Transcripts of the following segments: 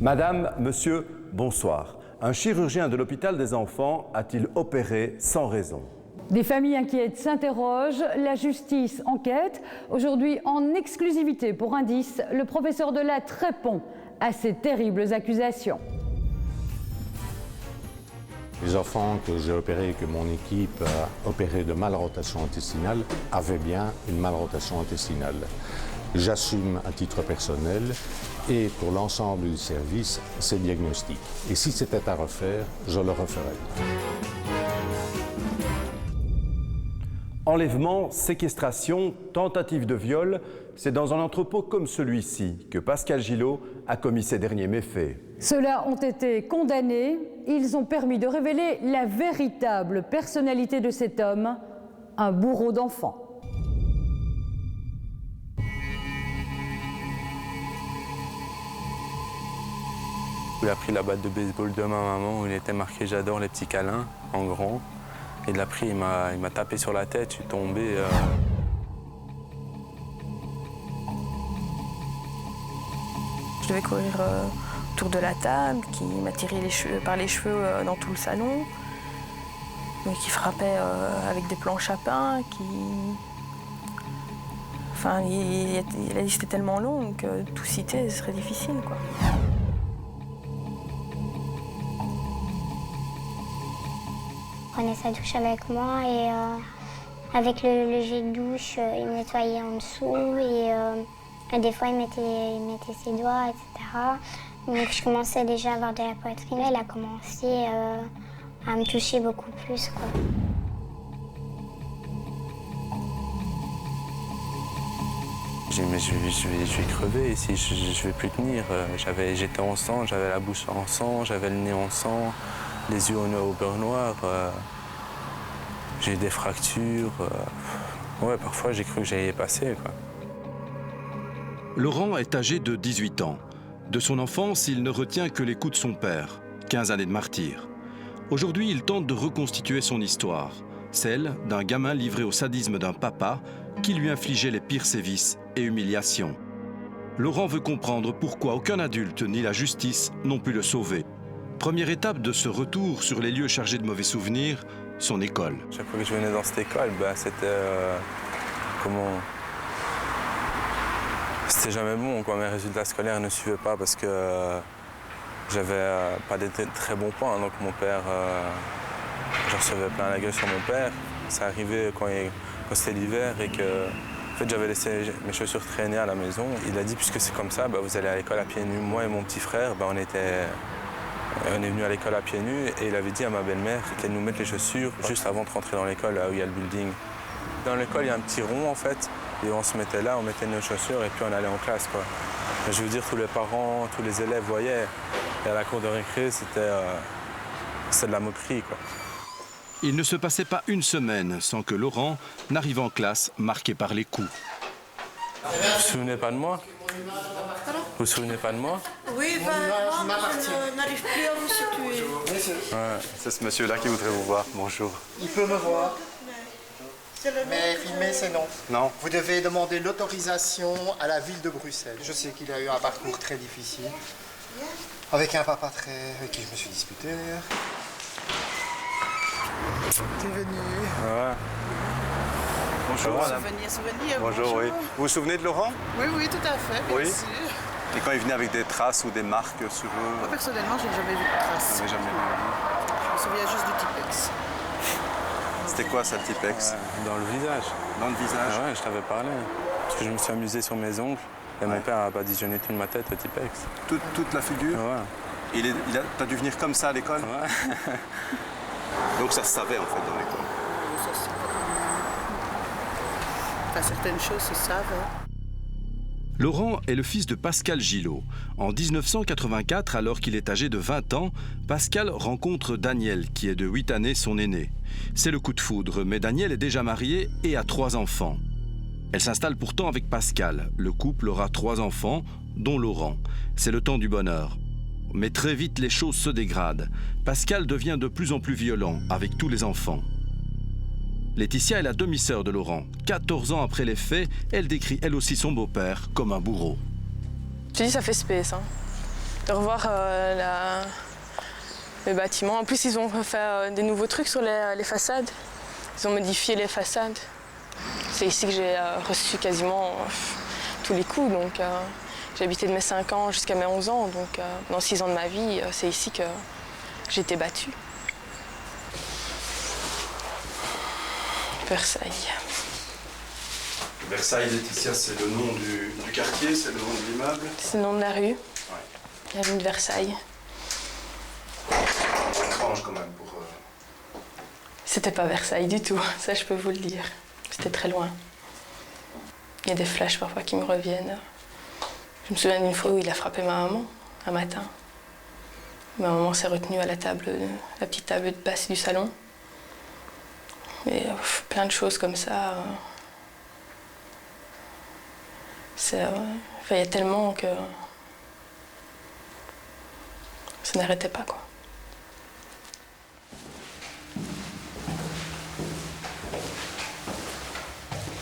Madame, monsieur, bonsoir. Un chirurgien de l'hôpital des enfants a-t-il opéré sans raison? Des familles inquiètes s'interrogent, la justice enquête. Aujourd'hui, en exclusivité pour Indice, le professeur Delattre répond à ces terribles accusations. Les enfants que j'ai opérés, que mon équipe a opérés de malrotation intestinale, avaient bien une malrotation intestinale. J'assume à titre personnel et pour l'ensemble du service ces diagnostics. Et si c'était à refaire, je le referais. Enlèvement, séquestration, tentative de viol, c'est dans un entrepôt comme celui-ci que Pascal Gillot a commis ces derniers méfaits. Ceux-là ont été condamnés. Ils ont permis de révéler la véritable personnalité de cet homme, un bourreau d'enfants. Il a pris la batte de baseball de ma maman où il était marqué « J'adore les petits câlins » en grand. Il l'a pris, il m'a tapé sur la tête, je suis tombé. Je devais courir autour de la table, qui m'a tiré par les cheveux dans tout le salon, mais qui frappait avec des planches à pain, Enfin, la liste était tellement longue que tout citer, ce serait difficile, quoi. Il prenait sa douche avec moi et avec le jet de douche, il me nettoyait en dessous et des fois il mettait ses doigts, etc. Donc je commençais déjà à avoir de la poitrine. Il a commencé à me toucher beaucoup plus, quoi. J'ai dit, mais je vais crever ici, je vais plus tenir. J'étais en sang, j'avais la bouche en sang, j'avais le nez en sang, les yeux au beurre noir. J'ai eu des fractures. Ouais, parfois j'ai cru que j'allais y passer, quoi. Laurent est âgé de 18 ans. De son enfance, il ne retient que les coups de son père, 15 années de martyre. Aujourd'hui, il tente de reconstituer son histoire, celle d'un gamin livré au sadisme d'un papa qui lui infligeait les pires sévices et humiliations. Laurent veut comprendre pourquoi aucun adulte ni la justice n'ont pu le sauver. Première étape de ce retour sur les lieux chargés de mauvais souvenirs, son école. Chaque fois que je venais dans cette école, c'était c'était jamais bon, quoi. Mes résultats scolaires ne suivaient pas parce que j'avais pas des très bons points. Donc mon père, je recevais plein la gueule sur mon père. Ça arrivait quand c'était l'hiver et que en fait, j'avais laissé mes chaussures traîner à la maison. Il a dit, puisque c'est comme ça, vous allez à l'école à pieds nus. Moi et mon petit frère, on est venus à l'école à pieds nus et il avait dit à ma belle-mère qu'elle nous mette les chaussures juste avant de rentrer dans l'école, là où il y a le building. Dans l'école, il y a un petit rond, en fait, et on se mettait là, on mettait nos chaussures et puis on allait en classe, quoi. Mais je veux dire, tous les parents, tous les élèves voyaient. Et à la cour de récré, c'était de la moquerie, quoi. Il ne se passait pas une semaine sans que Laurent n'arrive en classe marqué par les coups. Vous vous souvenez pas de moi? Vous vous souvenez pas de moi? Oui, moi, je n'arrive plus à vous situer. C'est ce monsieur-là qui voudrait vous voir. Bonjour. Il peut me voir. Mais filmer, c'est non. Non. Vous devez demander l'autorisation à la ville de Bruxelles. Je sais qu'il a eu un parcours très difficile. Avec un papa avec qui je me suis disputé, d'ailleurs. T'es venu. Ouais. Bonjour, madame. Souvenir. Bonjour, oui. Vous vous souvenez de Laurent? Oui, tout à fait, bien Oui. sûr. Et quand il venait avec des traces ou des marques sur eux? Moi, personnellement, je n'ai jamais vu de traces. Vous n'avez jamais vu? Je me souviens juste du Tipex. C'était quoi ça, le Tipex? Dans le visage. Dans le visage? Ah ouais, je t'avais parlé. Parce que je me suis amusé sur mes ongles et mon père a badigeonné toute ma tête au Tipex. Toute la figure? Ouais. T'as dû venir comme ça à l'école? Ouais. Donc ça se savait en fait dans l'école? Enfin, certaines choses se savent. Laurent est le fils de Pascal Gillot. En 1984, alors qu'il est âgé de 20 ans, Pascal rencontre Daniel, qui est de 8 années son aîné. C'est le coup de foudre, mais Daniel est déjà marié et a 3 enfants. Elle s'installe pourtant avec Pascal. Le couple aura 3 enfants, dont Laurent. C'est le temps du bonheur. Mais très vite, les choses se dégradent. Pascal devient de plus en plus violent avec tous les enfants. Laetitia est la demi-sœur de Laurent. 14 ans après les faits, elle décrit elle aussi son beau-père comme un bourreau. Je te dis, ça fait space, hein. de revoir les bâtiments. En plus, ils ont fait des nouveaux trucs sur les façades. Ils ont modifié les façades. C'est ici que j'ai reçu quasiment tous les coups. Donc, j'ai habité de mes 5 ans jusqu'à mes 11 ans. Donc, dans 6 ans de ma vie, c'est ici que j'ai été battue. Versailles. Versailles, Laetitia, c'est le nom du quartier, c'est le nom de l'immeuble? C'est le nom de la rue. La rue de Versailles. Étrange quand même pour... C'était pas Versailles du tout, ça je peux vous le dire. C'était très loin. Il y a des flashs parfois qui me reviennent. Je me souviens d'une fois où il a frappé ma maman, un matin. Ma maman s'est retenue à la petite table de basse du salon. Et plein de choses comme ça. Il y a tellement que ça n'arrêtait pas, quoi.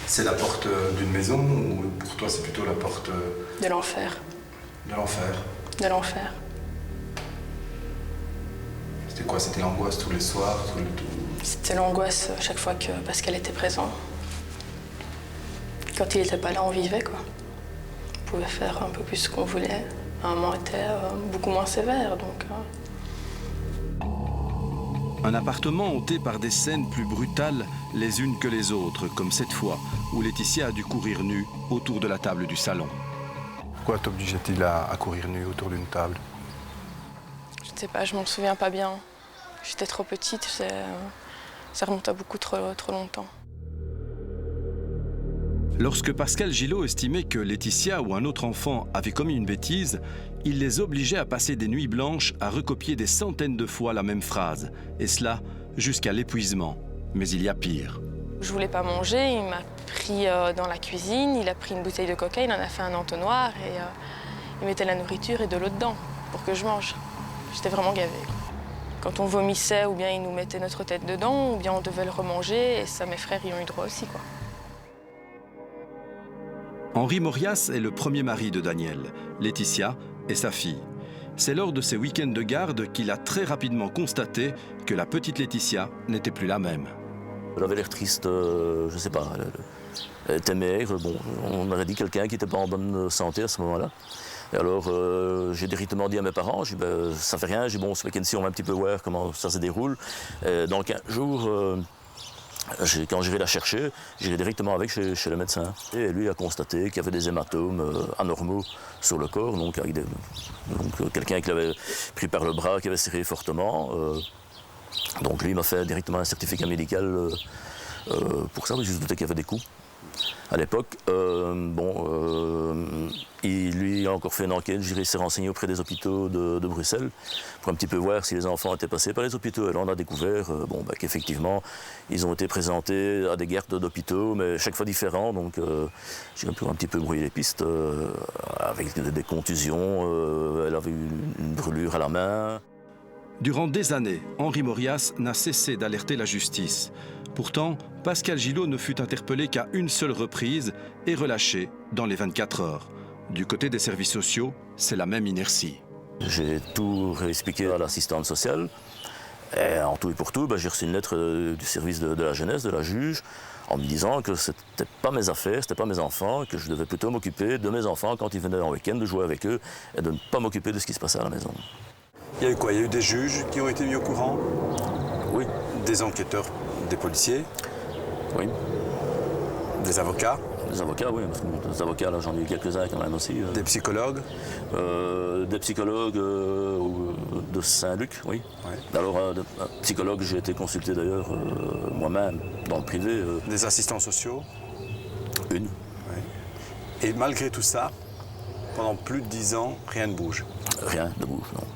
C'est la porte d'une maison ou pour toi c'est plutôt la porte... De l'enfer. De l'enfer? De l'enfer. C'était quoi? C'était l'angoisse tous les soirs? C'était l'angoisse chaque fois que Pascal était présent. Quand il n'était pas là, on vivait, quoi. On pouvait faire un peu plus ce qu'on voulait. Maman était beaucoup moins sévère, donc... Un appartement hanté par des scènes plus brutales les unes que les autres, comme cette fois où Laetitia a dû courir nue autour de la table du salon. Pourquoi t'obligeait-il à courir nue autour d'une table? Je ne sais pas, je m'en souviens pas bien. J'étais trop petite, ça remonte à beaucoup trop longtemps. Lorsque Pascal Gillot estimait que Laetitia ou un autre enfant avait commis une bêtise, il les obligeait à passer des nuits blanches à recopier des centaines de fois la même phrase, et cela jusqu'à l'épuisement. Mais il y a pire. Je voulais pas manger, il m'a pris dans la cuisine, il a pris une bouteille de coca, il en a fait un entonnoir et il mettait la nourriture et de l'eau dedans pour que je mange. J'étais vraiment gavée. Quand on vomissait, ou bien il nous mettait notre tête dedans, ou bien on devait le remanger, et ça, mes frères y ont eu droit aussi, quoi. Henri Mauriace est le premier mari de Daniel. Laetitia est sa fille. C'est lors de ses week-ends de garde qu'il a très rapidement constaté que la petite Laetitia n'était plus la même. Elle avait l'air triste, je sais pas. Elle était maigre, bon, on aurait dit quelqu'un qui n'était pas en bonne santé à ce moment-là. Et alors, j'ai directement dit à mes parents, j'ai dit, ben, ça fait rien, j'ai dit, bon, ce week-end-ci, on va un petit peu voir comment ça se déroule. Dans 15 jours, quand j'irai la chercher, j'irai directement avec chez le médecin. Et lui a constaté qu'il y avait des hématomes anormaux sur le corps, donc, quelqu'un qui l'avait pris par le bras, qui avait serré fortement. Donc lui m'a fait directement un certificat médical pour ça, parce que je doutais qu'il y avait des coups. À l'époque, il lui a encore fait une enquête, il s'est renseigné auprès des hôpitaux de Bruxelles pour un petit peu voir si les enfants étaient passés par les hôpitaux. Et là, on a découvert qu'effectivement, ils ont été présentés à des gardes d'hôpitaux, mais chaque fois différents. Donc, j'ai pu un petit peu brouiller les pistes avec des contusions. Elle avait eu une brûlure à la main. Durant des années, Henri Mauriace n'a cessé d'alerter la justice. Pourtant, Pascal Gillot ne fut interpellé qu'à une seule reprise et relâché dans les 24 heures. Du côté des services sociaux, c'est la même inertie. J'ai tout réexpliqué à l'assistante sociale. Et en tout et pour tout, j'ai reçu une lettre du service de la jeunesse, de la juge, en me disant que ce n'était pas mes affaires, ce n'était pas mes enfants, que je devais plutôt m'occuper de mes enfants quand ils venaient en week-end, de jouer avec eux et de ne pas m'occuper de ce qui se passait à la maison. Il y a eu quoi? Il y a eu des juges qui ont été mis au courant? Oui. Des enquêteurs, des policiers? Oui. Des avocats? Des avocats, oui. Parce que des avocats, là, j'en ai eu quelques-uns quand même aussi. Des psychologues? Des psychologues de Saint-Luc, oui. Ouais. Alors, un psychologue, j'ai été consulté d'ailleurs moi-même, dans le privé. Des assistants sociaux? Une. Ouais. Et malgré tout ça, pendant plus de 10 ans, rien ne bouge? Rien ne bouge, non.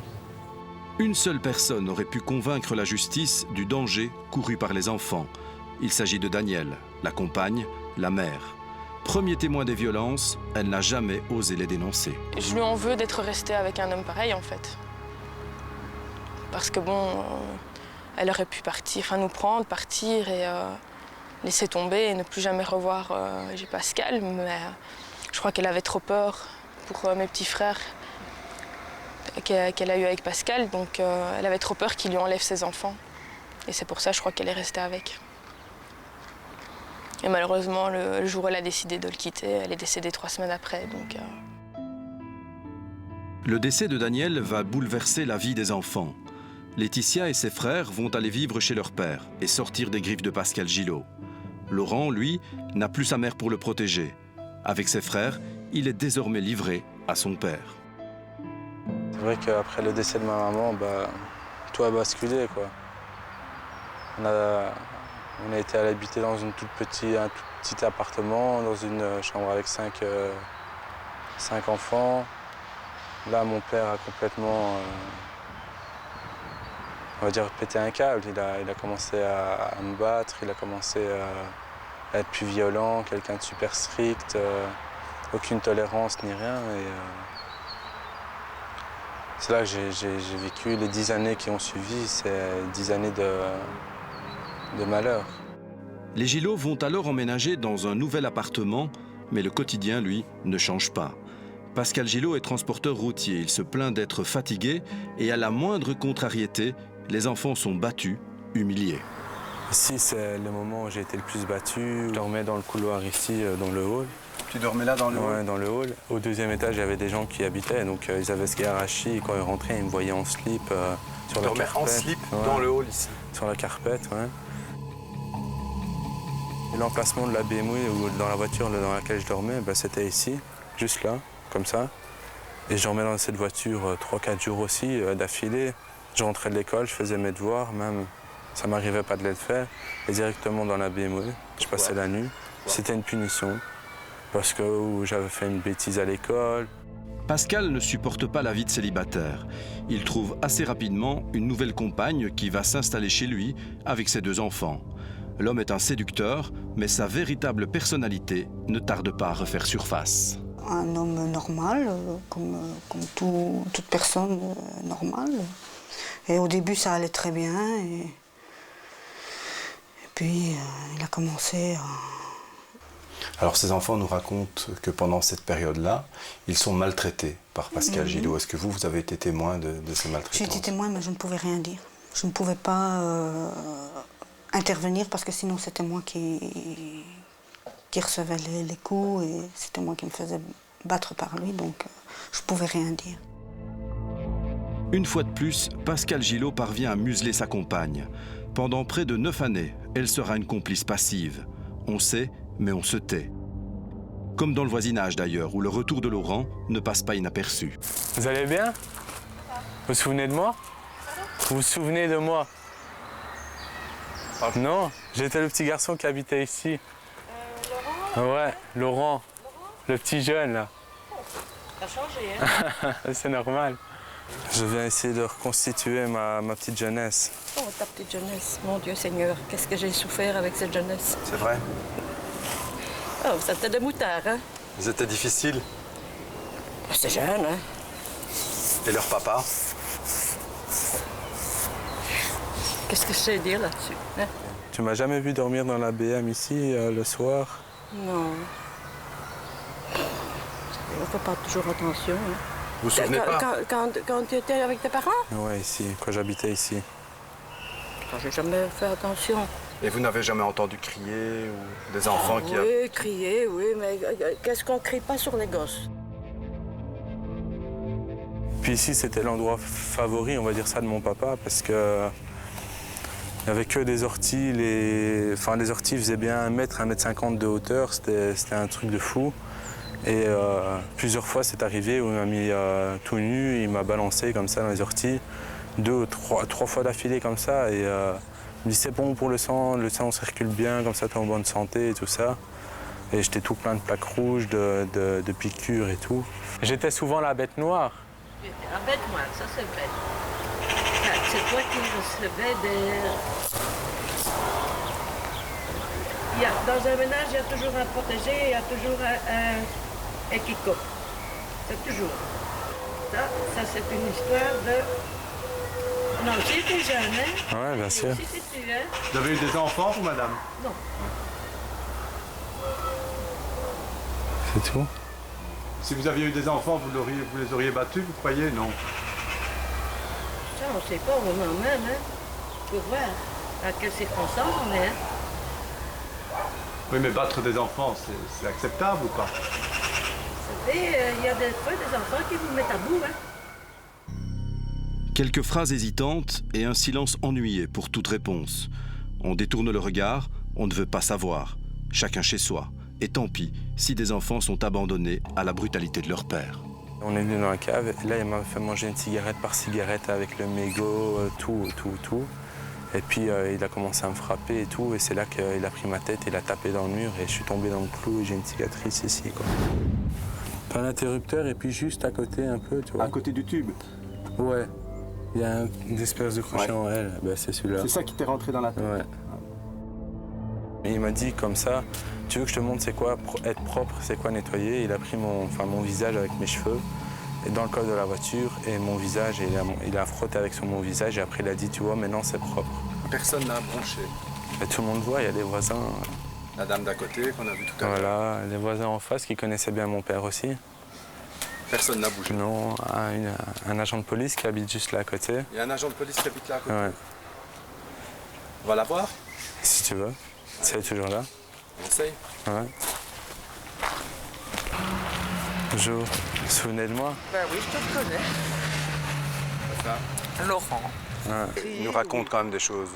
Une seule personne aurait pu convaincre la justice du danger couru par les enfants. Il s'agit de Danielle, la compagne, la mère. Premier témoin des violences, elle n'a jamais osé les dénoncer. Je lui en veux d'être restée avec un homme pareil, en fait. Parce que elle aurait pu partir, nous prendre, partir et laisser tomber et ne plus jamais revoir Pascal. Mais je crois qu'elle avait trop peur pour mes petits frères. qu'elle a eu avec Pascal, donc elle avait trop peur qu'il lui enlève ses enfants. Et c'est pour ça, je crois, qu'elle est restée avec. Et malheureusement, le jour où elle a décidé de le quitter, elle est décédée 3 semaines après. Donc, Le décès de Daniel va bouleverser la vie des enfants. Laetitia et ses frères vont aller vivre chez leur père et sortir des griffes de Pascal Gillot. Laurent, lui, n'a plus sa mère pour le protéger. Avec ses frères, il est désormais livré à son père. C'est vrai qu'après le décès de ma maman, tout a basculé, quoi. On a été habiter dans un tout petit appartement, dans une chambre avec 5 enfants. Là, mon père a complètement, on va dire, pété un câble. Il a commencé à me battre, il a commencé à être plus violent, quelqu'un de super strict, aucune tolérance ni rien. C'est là que j'ai vécu les 10 années qui ont suivi, c'est 10 années de malheur. Les Gillot vont alors emménager dans un nouvel appartement, mais le quotidien, lui, ne change pas. Pascal Gillot est transporteur routier, il se plaint d'être fatigué et à la moindre contrariété, les enfants sont battus, humiliés. Ici, c'est le moment où j'ai été le plus battu. Je dormais dans le couloir ici, dans le hall. Tu dormais là dans le hall? Ouais, dans le hall. Au 2e étage, il y avait des gens qui habitaient, donc ils avaient ce garachi. Quand ils rentraient, ils me voyaient en slip sur la carpette. En slip dans le hall ici? Sur la carpette, ouais. Et l'emplacement de la BMW ou dans la voiture dans laquelle je dormais, c'était ici, juste là, comme ça. Et je dormais dans cette voiture 3-4 jours aussi, d'affilée. Je rentrais de l'école, je faisais mes devoirs, même. Ça m'arrivait pas de les faire. Et directement dans la BMW, je passais la nuit. C'était une punition, parce que j'avais fait une bêtise à l'école. Pascal ne supporte pas la vie de célibataire. Il trouve assez rapidement une nouvelle compagne qui va s'installer chez lui avec ses 2 enfants. L'homme est un séducteur, mais sa véritable personnalité ne tarde pas à refaire surface. Un homme normal, comme toute personne normale. Et au début, ça allait très bien. Et puis, il a commencé à... Alors, ces enfants nous racontent que pendant cette période-là, ils sont maltraités par Pascal Gillot. Est-ce que vous avez été témoin de ces maltraitances? J'ai été témoin, mais je ne pouvais rien dire. Je ne pouvais pas intervenir parce que sinon, c'était moi qui recevais les coups et c'était moi qui me faisais battre par lui, donc je ne pouvais rien dire. Une fois de plus, Pascal Gillot parvient à museler sa compagne. Pendant près de 9 années, elle sera une complice passive. On sait, mais on se tait. Comme dans le voisinage d'ailleurs, où le retour de Laurent ne passe pas inaperçu. Vous allez bien? Vous vous souvenez de moi? Vous vous souvenez de moi? Non, j'étais le petit garçon qui habitait ici. Laurent? Ouais, Laurent. Le petit jeune là. T'as changé, hein? C'est normal. Je viens essayer de reconstituer ma petite jeunesse. Oh, ta petite jeunesse, mon Dieu Seigneur, qu'est-ce que j'ai souffert avec cette jeunesse. C'est vrai? Oh, c'était des moutards, hein? C'était difficile? C'est jeune, hein? Et leur papa? Qu'est-ce que je sais dire là-dessus, hein? Tu m'as jamais vu dormir dans la BM ici, le soir? Non. On ne fait pas toujours attention, hein? Vous vous souvenez pas? Quand tu étais avec tes parents? Oui, ici, quand j'habitais ici. J'ai jamais fait attention. Et vous n'avez jamais entendu crier ou des enfants qui... Oui, crier, oui, mais qu'est-ce qu'on crie pas sur les gosses? Puis ici, c'était l'endroit favori, on va dire ça, de mon papa, parce que il n'y avait que des orties. Les orties faisaient bien 1,50 m de hauteur, c'était un truc de fou. Et plusieurs fois, c'est arrivé où il m'a mis tout nu, il m'a balancé comme ça dans les orties, 2, 3 fois d'affilée comme ça. Et il me dit c'est bon pour le sang circule bien, comme ça t'es en bonne santé et tout ça. Et j'étais tout plein de plaques rouges, de piqûres et tout. J'étais souvent la bête noire. La bête noire, ça c'est bête. C'est toi qui recevais des... Dans un ménage, il y a toujours un protégé, il y a toujours un kiko. C'est toujours. Ça c'est une histoire de... Non, j'étais jeune, hein? Oui, bien sûr. Vous avez eu des enfants, vous, madame? Non. C'est tout? Si vous aviez eu des enfants, vous les auriez battus, vous croyez? Non. Ça, on ne sait pas au moment même, hein. Pour voir à quelles circonstances on est. Hein. Oui, mais battre des enfants, c'est acceptable ou pas? Vous savez, il y a des fois des enfants qui vous mettent à bout, hein. Quelques phrases hésitantes et un silence ennuyé pour toute réponse. On détourne le regard, on ne veut pas savoir. Chacun chez soi. Et tant pis si des enfants sont abandonnés à la brutalité de leur père. On est venu dans la cave et là il m'a fait manger une cigarette par cigarette avec le mégot, tout. Et puis il a commencé à me frapper et tout et c'est là qu'il a pris ma tête, il a tapé dans le mur et je suis tombé dans le clou et j'ai une cicatrice ici, quoi. Un interrupteur et puis juste à côté un peu, tu vois. À côté du tube? Ouais. Il y a une espèce de crochet en L, ben, c'est celui-là. C'est ça qui t'est rentré dans la tête? Ouais. Et il m'a dit comme ça, tu veux que je te montre c'est quoi être propre, c'est quoi nettoyer? Il a pris mon visage avec mes cheveux et dans le coffre de la voiture et mon visage, et il a frotté avec mon visage et après il a dit, tu vois, maintenant c'est propre. Personne n'a bronché? Et tout le monde voit, il y a des voisins. La dame d'à côté qu'on a vu tout à l'heure? Voilà, les voisins en face qui connaissaient bien mon père aussi. Personne n'a bougé? Non, un agent de police qui habite juste là à côté. Il y a un agent de police qui habite là à côté? Ouais. On va la voir? Si tu veux. C'est toujours là. On essaye? Ouais. Bonjour, vous vous souvenez de moi? Ben oui, je te connais. C'est ça? Laurent. Ouais. Il nous raconte quand même des choses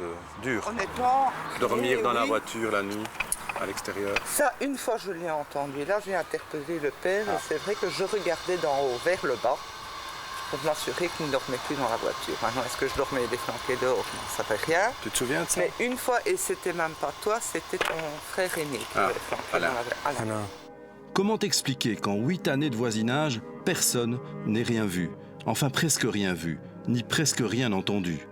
dures. Honnêtement. Dormir dans la oui. voiture la nuit, à l'extérieur. Ça, une fois, je l'ai entendu. Là, j'ai interpellé le père et c'est vrai que je regardais d'en haut vers le bas pour m'assurer qu'il ne dormait plus dans la voiture. Maintenant, est-ce que je dormais déflanqué dehors? Non, ça fait rien. Tu te souviens de ça? Mais une fois, et c'était même pas toi, c'était ton frère aîné qui avait flanqué dans la voiture. Alain. Comment expliquer qu'en 8 années de voisinage, personne n'ait rien vu, enfin presque rien vu, ni presque rien entendu?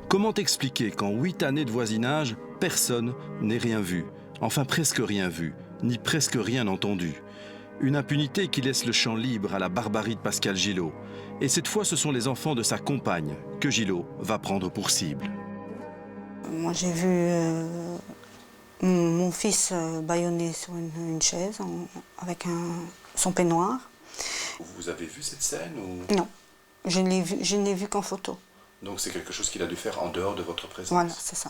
Comment expliquer qu'en 8 années de voisinage, personne n'ait rien vu, enfin presque rien vu, ni presque rien entendu? Une impunité qui laisse le champ libre à la barbarie de Pascal Gillot. Et cette fois, ce sont les enfants de sa compagne que Gillot va prendre pour cible. Moi, j'ai vu mon fils bâillonné sur une chaise avec son peignoir. Vous avez vu cette scène ou... Non, je ne l'ai vu qu'en photo. Donc c'est quelque chose qu'il a dû faire en dehors de votre présence? Voilà, c'est ça.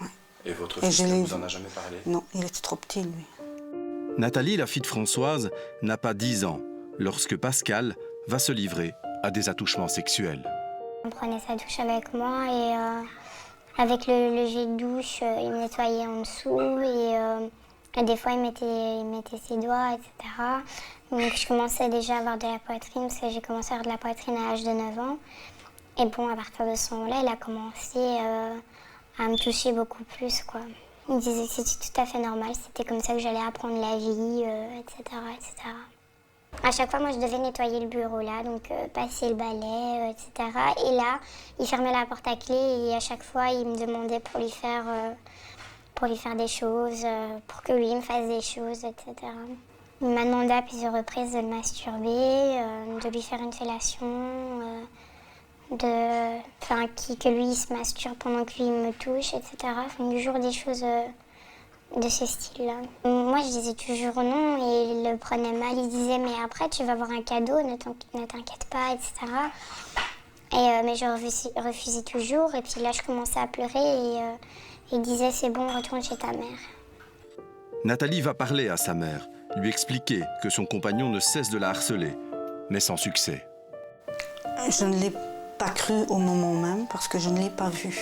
Ouais. Et votre fils ne vous en a jamais parlé? Non, il était trop petit, lui. Nathalie, la fille de Françoise, n'a pas 10 ans lorsque Pascal va se livrer à des attouchements sexuels. On prenait sa douche avec moi et avec le jet de douche, il me nettoyait en dessous et des fois il mettait ses doigts, etc. Donc je commençais déjà à avoir de la poitrine parce que j'ai commencé à avoir de la poitrine à l'âge de 9 ans. Et bon, à partir de ce moment-là, il a commencé à me toucher beaucoup plus, quoi. Il disait que c'était tout à fait normal, c'était comme ça que j'allais apprendre la vie, etc., etc. À chaque fois, moi, je devais nettoyer le bureau, là, donc passer le balai, etc. Et là, il fermait la porte à clé et à chaque fois, il me demandait pour lui faire des choses, pour que lui me fasse des choses, etc. Il m'a demandé à plusieurs reprises de le masturber, de lui faire une fellation, que lui il se masturbe pendant que lui il me touche, etc. Enfin, toujours des choses de ce style-là. Moi je disais toujours non et il le prenait mal, il disait mais après tu vas avoir un cadeau, ne t'inquiète pas, etc. Mais je refusais toujours et puis là je commençais à pleurer et il disait c'est bon, retourne chez ta mère. Nathalie va parler à sa mère, lui expliquer que son compagnon ne cesse de la harceler, mais sans succès. Je ne l'ai pas cru au moment même parce que je ne l'ai pas vu.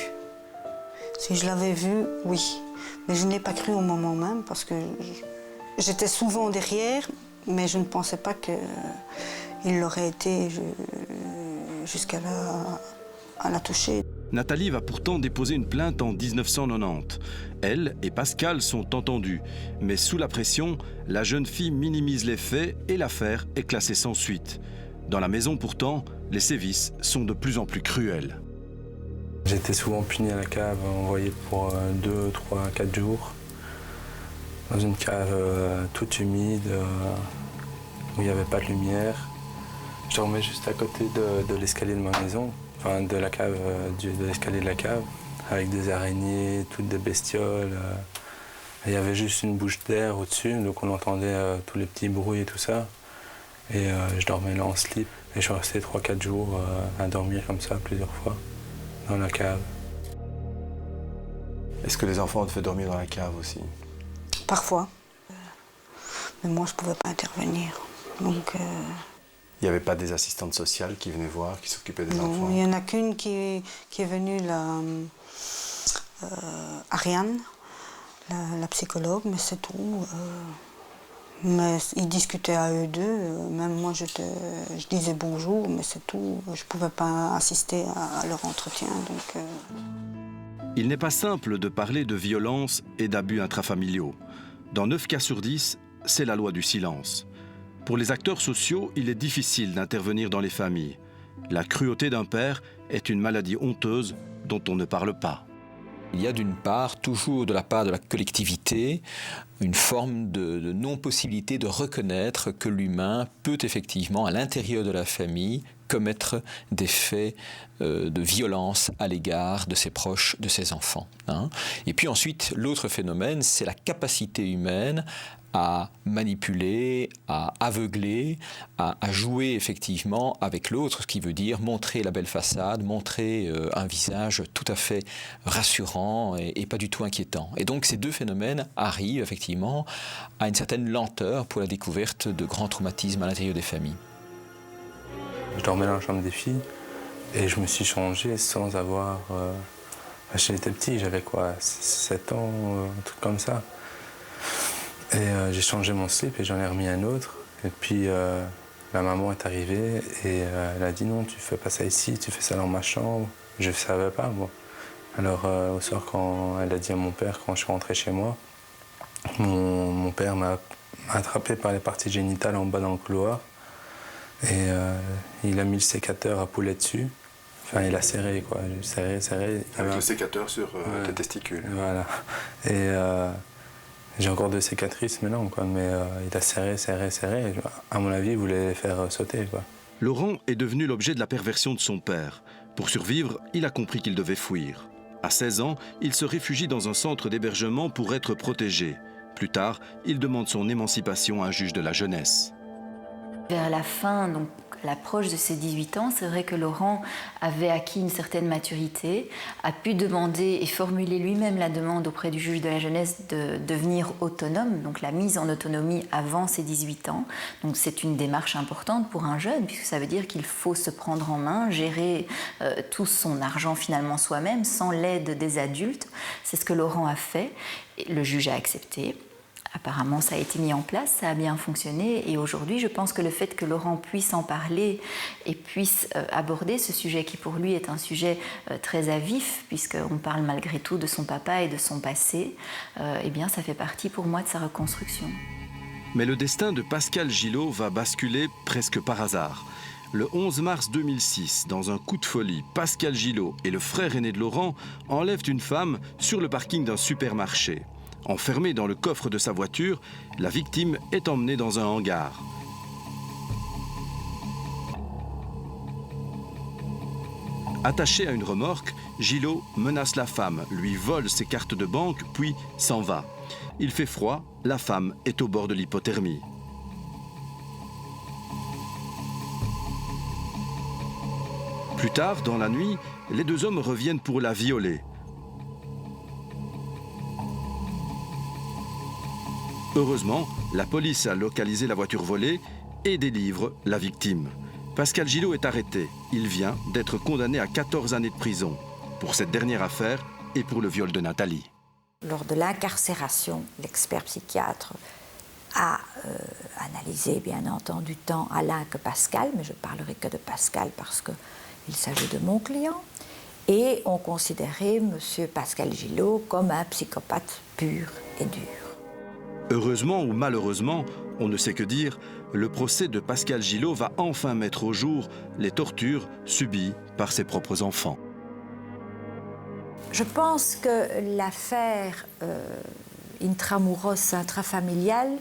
Si je l'avais vu, oui. Mais je ne l'ai pas cru au moment même parce que j'étais souvent derrière, mais je ne pensais pas qu'il l'aurait été jusqu'à la toucher. Nathalie va pourtant déposer une plainte en 1990. Elle et Pascal sont entendus, mais sous la pression, la jeune fille minimise les faits et l'affaire est classée sans suite. Dans la maison pourtant, les sévices sont de plus en plus cruels. J'étais souvent puni à la cave, envoyé pour 2, 3, 4 jours. Dans une cave toute humide, où il n'y avait pas de lumière. Je dormais juste à côté de l'escalier de ma maison, enfin de la cave, de l'escalier de la cave, avec des araignées, toutes des bestioles. Il y avait juste une bouche d'air au-dessus, donc on entendait tous les petits bruits et tout ça. Et je dormais là en slip. Et je suis resté 3-4 jours à dormir comme ça plusieurs fois, dans la cave. Est-ce que les enfants ont fait dormir dans la cave aussi? Parfois. Mais moi, je ne pouvais pas intervenir. Donc, il n'y avait pas des assistantes sociales qui venaient voir, qui s'occupaient des enfants? Non, il n'y en a qu'une qui est venue, Ariane, la psychologue, mais c'est tout. Mais ils discutaient à eux deux, même moi je disais bonjour, mais c'est tout. Je ne pouvais pas assister à leur entretien. Donc, Il n'est pas simple de parler de violence et d'abus intrafamiliaux. Dans 9 cas sur 10, c'est la loi du silence. Pour les acteurs sociaux, il est difficile d'intervenir dans les familles. La cruauté d'un père est une maladie honteuse dont on ne parle pas. Il y a d'une part, toujours de la part de la collectivité, une forme de non-possibilité de reconnaître que l'humain peut effectivement, à l'intérieur de la famille, commettre des faits de violence à l'égard de ses proches, de ses enfants. Et puis ensuite, l'autre phénomène, c'est la capacité humaine à manipuler, à aveugler, à jouer effectivement avec l'autre, ce qui veut dire montrer la belle façade, montrer un visage tout à fait rassurant et pas du tout inquiétant. Et donc ces deux phénomènes arrivent effectivement à une certaine lenteur pour la découverte de grands traumatismes à l'intérieur des familles. Je dormais dans la chambre des filles et je me suis changé sans avoir... J'étais petit, j'avais quoi, 7 ans, un truc comme ça. Et j'ai changé mon slip et j'en ai remis un autre. Et puis la maman est arrivée et elle a dit non, tu fais pas ça ici, tu fais ça dans ma chambre. Je ne savais pas, moi. Alors au soir, quand elle a dit à mon père, quand je suis rentré chez moi, mon père m'a attrapé par les parties génitales en bas dans le couloir. Et il a mis le sécateur à poulet dessus. Enfin, il a serré, quoi. Serré. Avec le sécateur sur tes testicules. Voilà. Et j'ai encore 2 cicatrices maintenant, quoi. Mais il a serré. À mon avis, il voulait les faire sauter, quoi. Laurent est devenu l'objet de la perversion de son père. Pour survivre, il a compris qu'il devait fuir. À 16 ans, il se réfugie dans un centre d'hébergement pour être protégé. Plus tard, il demande son émancipation à un juge de la jeunesse. Vers la fin, donc à l'approche de ses 18 ans, c'est vrai que Laurent avait acquis une certaine maturité, a pu demander et formuler lui-même la demande auprès du juge de la jeunesse de devenir autonome, donc la mise en autonomie avant ses 18 ans. Donc c'est une démarche importante pour un jeune, puisque ça veut dire qu'il faut se prendre en main, gérer tout son argent finalement soi-même, sans l'aide des adultes. C'est ce que Laurent a fait, et le juge a accepté. Apparemment, ça a été mis en place, ça a bien fonctionné. Et aujourd'hui, je pense que le fait que Laurent puisse en parler et puisse aborder ce sujet qui, pour lui, est un sujet très à vif, puisqu'on parle malgré tout de son papa et de son passé, eh bien, ça fait partie pour moi de sa reconstruction. Mais le destin de Pascal Gillot va basculer presque par hasard. Le 11 mars 2006, dans un coup de folie, Pascal Gillot et le frère aîné de Laurent enlèvent une femme sur le parking d'un supermarché. Enfermée dans le coffre de sa voiture, la victime est emmenée dans un hangar. Attaché à une remorque, Gillot menace la femme, lui vole ses cartes de banque, puis s'en va. Il fait froid, la femme est au bord de l'hypothermie. Plus tard, dans la nuit, les 2 hommes reviennent pour la violer. Heureusement, la police a localisé la voiture volée et délivre la victime. Pascal Gillot est arrêté. Il vient d'être condamné à 14 années de prison pour cette dernière affaire et pour le viol de Nathalie. Lors de l'incarcération, l'expert psychiatre a analysé, bien entendu, tant Alain que Pascal, mais je parlerai que de Pascal parce qu'il s'agit de mon client. Et on considérait M. Pascal Gillot comme un psychopathe pur et dur. Heureusement ou malheureusement, on ne sait que dire, le procès de Pascal Gillot va enfin mettre au jour les tortures subies par ses propres enfants. Je pense que l'affaire intramuros, intrafamiliale,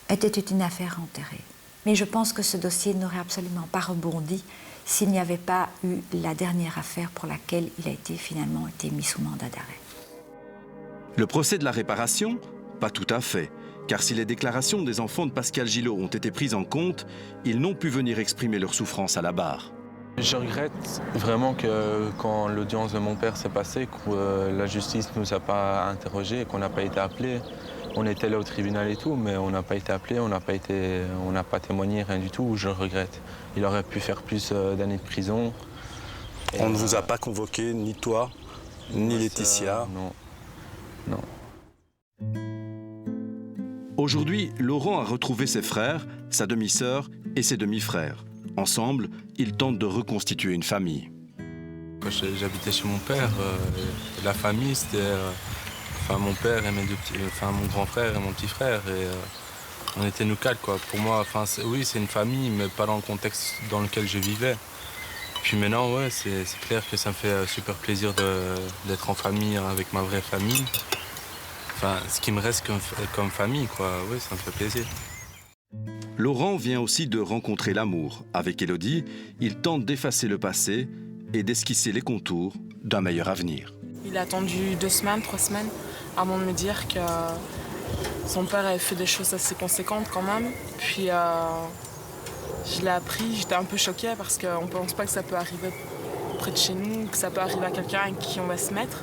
était une affaire enterrée. Mais je pense que ce dossier n'aurait absolument pas rebondi s'il n'y avait pas eu la dernière affaire pour laquelle il a finalement été mis sous mandat d'arrêt. Le procès de la réparation, pas tout à fait, car si les déclarations des enfants de Pascal Gillot ont été prises en compte, ils n'ont pu venir exprimer leur souffrance à la barre. Je regrette vraiment que quand l'audience de mon père s'est passée, que la justice ne nous a pas interrogés, qu'on n'a pas été appelés. On était là au tribunal et tout, mais on n'a pas été appelés, on n'a pas témoigné, rien du tout. Je le regrette. Il aurait pu faire plus d'années de prison. On ne vous a pas convoqué, ni toi, ni Laetitia? Non. Aujourd'hui, Laurent a retrouvé ses frères, sa demi-sœur et ses demi-frères. Ensemble, ils tentent de reconstituer une famille. Quand j'habitais chez mon père, la famille, c'était mon père et mon grand frère et mon petit frère. Et, on était nous quatre, quoi. Pour moi, oui, c'est une famille, mais pas dans le contexte dans lequel je vivais. Puis maintenant, ouais, c'est clair que ça me fait super plaisir d'être en famille avec ma vraie famille. Ce qui me reste comme famille, quoi. Oui, ça me fait plaisir. Laurent vient aussi de rencontrer l'amour. Avec Élodie, il tente d'effacer le passé et d'esquisser les contours d'un meilleur avenir. Il a attendu 2 semaines, 3 semaines avant de me dire que son père avait fait des choses assez conséquentes quand même. Puis je l'ai appris, j'étais un peu choquée parce qu'on ne pense pas que ça peut arriver près de chez nous, que ça peut arriver à quelqu'un avec qui on va se mettre.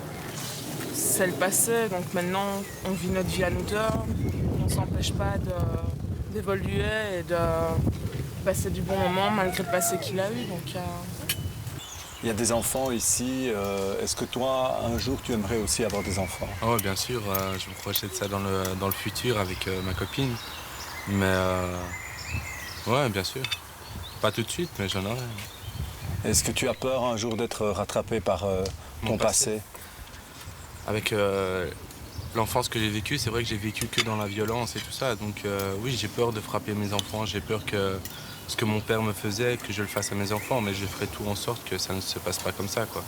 C'est le passé, donc maintenant on vit notre vie à nous deux, on ne s'empêche pas d'évoluer et de passer du bon moment malgré le passé qu'il a eu. Donc, Il y a des enfants ici. Est-ce que toi, un jour, tu aimerais aussi avoir des enfants? Oh, bien sûr, je me projette ça dans le futur avec ma copine. Mais ouais, bien sûr. Pas tout de suite, mais j'en aurai. Est-ce que tu as peur un jour d'être rattrapé par ton passé? Avec l'enfance que j'ai vécue, c'est vrai que j'ai vécu que dans la violence et tout ça. Donc oui, j'ai peur de frapper mes enfants. J'ai peur que ce que mon père me faisait, que je le fasse à mes enfants. Mais je ferai tout en sorte que ça ne se passe pas comme ça, quoi.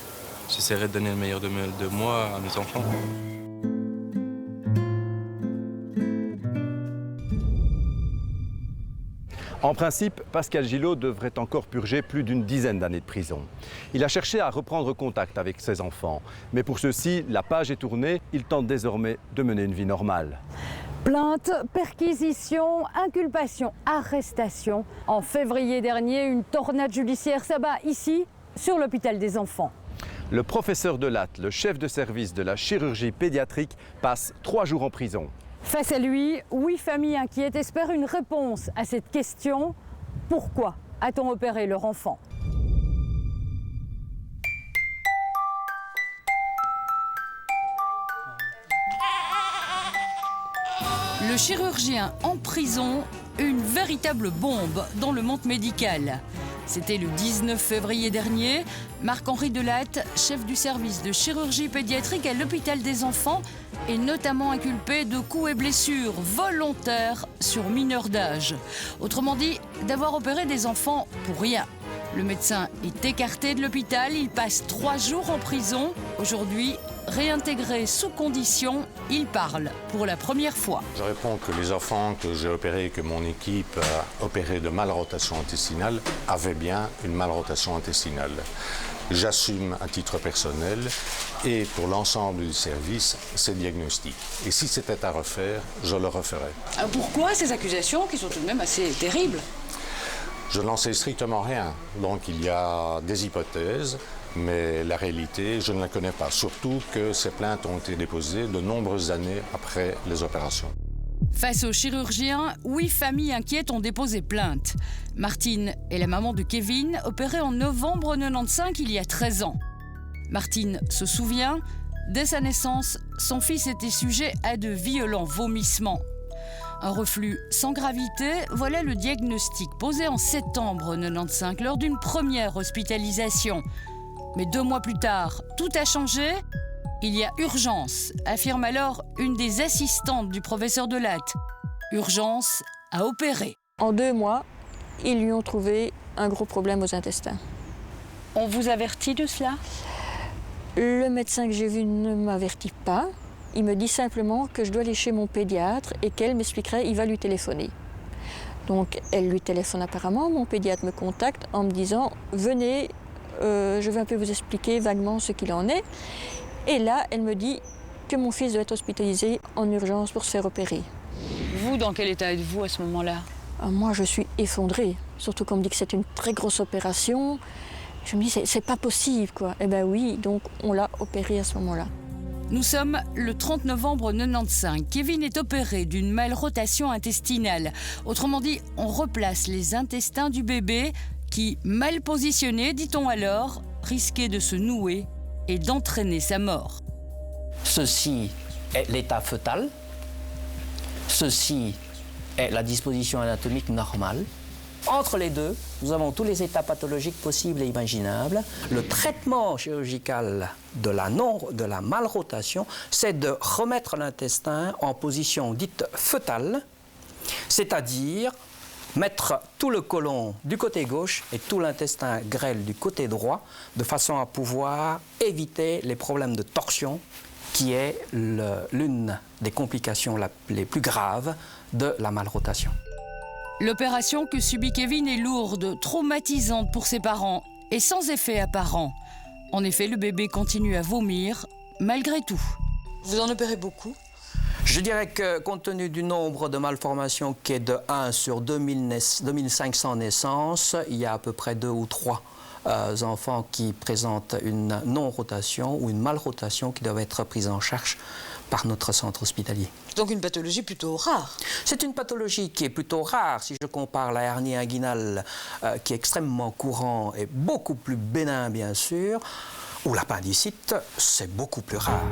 J'essaierai de donner le meilleur de moi à mes enfants. En principe, Pascal Gillot devrait encore purger plus d'une dizaine d'années de prison. Il a cherché à reprendre contact avec ses enfants. Mais pour ceux-ci, la page est tournée. Il tente désormais de mener une vie normale. Plainte, perquisition, inculpation, arrestation. En février dernier, une tornade judiciaire s'abat ici, sur l'hôpital des enfants. Le professeur Delatte, le chef de service de la chirurgie pédiatrique, passe 3 jours en prison. Face à lui, 8 familles inquiètes espèrent une réponse à cette question. Pourquoi a-t-on opéré leur enfant ? Le chirurgien en prison, une véritable bombe dans le monde médical. C'était le 19 février dernier. Marc-Henri Delatte, chef du service de chirurgie pédiatrique à l'hôpital des enfants, est notamment inculpé de coups et blessures volontaires sur mineurs d'âge. Autrement dit, d'avoir opéré des enfants pour rien. Le médecin est écarté de l'hôpital, il passe 3 jours en prison. Aujourd'hui, réintégré sous condition, il parle pour la première fois. Je réponds que les enfants que j'ai opérés, que mon équipe a opérés de malrotation intestinale, avaient bien une malrotation intestinale. J'assume à titre personnel et pour l'ensemble du service ces diagnostics. Et si c'était à refaire, je le referais. Pourquoi ces accusations qui sont tout de même assez terribles ? Je n'en sais strictement rien. Donc il y a des hypothèses, mais la réalité, je ne la connais pas. Surtout que ces plaintes ont été déposées de nombreuses années après les opérations. Face aux chirurgiens, 8 familles inquiètes ont déposé plainte. Martine est la maman de Kevin, opérée en novembre 95, il y a 13 ans. Martine se souvient, dès sa naissance, son fils était sujet à de violents vomissements. Un reflux sans gravité, voilà le diagnostic posé en septembre 95 lors d'une première hospitalisation. Mais 2 mois plus tard, tout a changé. Il y a urgence, affirme alors une des assistantes du professeur Delatte. Urgence à opérer. En 2 mois, ils lui ont trouvé un gros problème aux intestins. On vous avertit de cela? Le médecin que j'ai vu ne m'avertit pas. Il me dit simplement que je dois aller chez mon pédiatre et qu'elle m'expliquerait, il va lui téléphoner. Donc elle lui téléphone apparemment, mon pédiatre me contacte en me disant « Venez, je vais un peu vous expliquer vaguement ce qu'il en est ». Et là, elle me dit que mon fils doit être hospitalisé en urgence pour se faire opérer. Vous, dans quel état êtes-vous à ce moment-là? Moi, je suis effondrée, surtout qu'on me dit que c'est une très grosse opération. Je me dis, c'est pas possible, quoi. Eh bien oui, donc on l'a opéré à ce moment-là. Nous sommes le 30 novembre 1995. Kevin est opéré d'une malrotation intestinale. Autrement dit, on replace les intestins du bébé qui, mal positionné, dit-on alors, risquait de se nouer et d'entraîner sa mort. Ceci est l'état fœtal. Ceci est la disposition anatomique normale. Entre les deux, nous avons tous les états pathologiques possibles et imaginables. Le traitement chirurgical de la malrotation, c'est de remettre l'intestin en position dite fœtale, c'est-à-dire mettre tout le côlon du côté gauche et tout l'intestin grêle du côté droit, de façon à pouvoir éviter les problèmes de torsion, qui est l'une des complications les plus graves de la malrotation. L'opération que subit Kevin est lourde, traumatisante pour ses parents et sans effet apparent. En effet, le bébé continue à vomir malgré tout. Vous en opérez beaucoup? Je dirais que compte tenu du nombre de malformations qui est de 1 sur 2500 naissances, il y a à peu près 2 ou 3 enfants qui présentent une non-rotation ou une malrotation qui doivent être prises en charge par notre centre hospitalier. Donc une pathologie plutôt rare. C'est une pathologie qui est plutôt rare. Si je compare la hernie inguinale, qui est extrêmement courant et beaucoup plus bénin bien sûr, ou l'appendicite, c'est beaucoup plus rare.